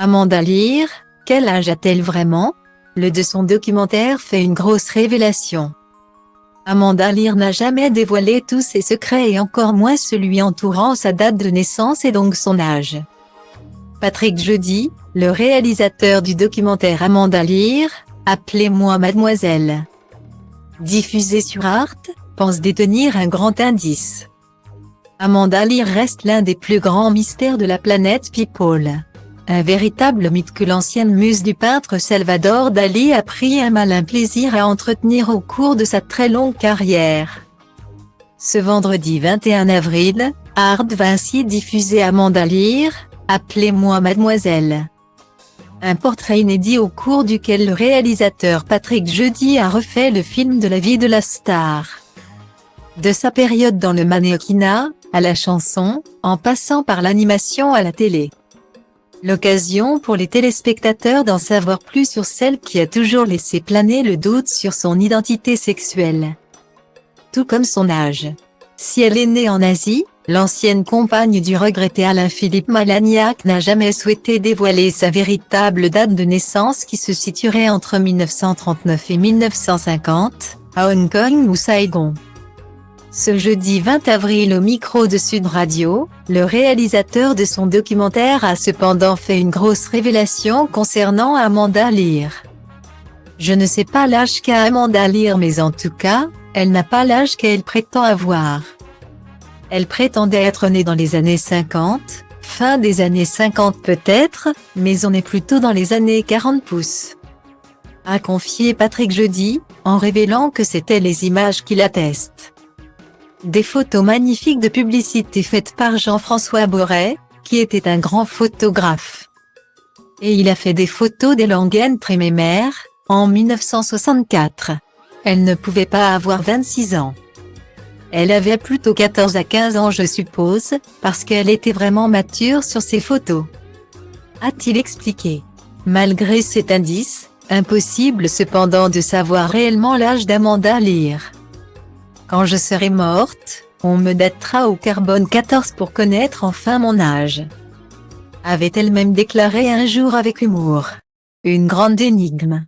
Amanda Lear, quel âge a-t-elle vraiment? Le de son documentaire fait une grosse révélation. Amanda Lear n'a jamais dévoilé tous ses secrets et encore moins celui entourant sa date de naissance et donc son âge. Patrick Jeudi, le réalisateur du documentaire Amanda Lear, Appelez-moi Mademoiselle, diffusé sur Arte, pense détenir un grand indice. Amanda Lear reste l'un des plus grands mystères de la planète People. Un véritable mythe que l'ancienne muse du peintre Salvador Dali a pris un malin plaisir à entretenir au cours de sa très longue carrière. Ce vendredi 21 avril, Arte va ainsi diffuser Amanda Lear, Appelez-moi Mademoiselle. Un portrait inédit au cours duquel le réalisateur Patrick Jeudi a refait le film de la vie de la star. De sa période dans le mannequinat, à la chanson, en passant par l'animation à la télé. L'occasion pour les téléspectateurs d'en savoir plus sur celle qui a toujours laissé planer le doute sur son identité sexuelle. Tout comme son âge. Si elle est née en Asie, l'ancienne compagne du regretté Alain-Philippe Malagnac n'a jamais souhaité dévoiler sa véritable date de naissance qui se situerait entre 1939 et 1950, à Hong Kong ou Saigon. Ce jeudi 20 avril au micro de Sud Radio, le réalisateur de son documentaire a cependant fait une grosse révélation concernant Amanda Lear. Je ne sais pas l'âge qu'a Amanda Lear mais en tout cas, elle n'a pas l'âge qu'elle prétend avoir. Elle prétendait être née dans les années 50, fin des années 50 peut-être, mais on est plutôt dans les années 40 pouces. A confié Patrick Jeudi, en révélant que c'étaient les images qui l'attestent. Des photos magnifiques de publicité faites par Jean-François Borret, qui était un grand photographe. Et il a fait des photos d'Elanghen Trémémère, en 1964. Elle ne pouvait pas avoir 26 ans. Elle avait plutôt 14 à 15 ans je suppose, parce qu'elle était vraiment mature sur ses photos. A-t-il expliqué. Malgré cet indice, impossible cependant de savoir réellement l'âge d'Amanda Lear. Quand je serai morte, on me datera au carbone 14 pour connaître enfin mon âge. Avait-elle même déclaré un jour avec humour. Une grande énigme.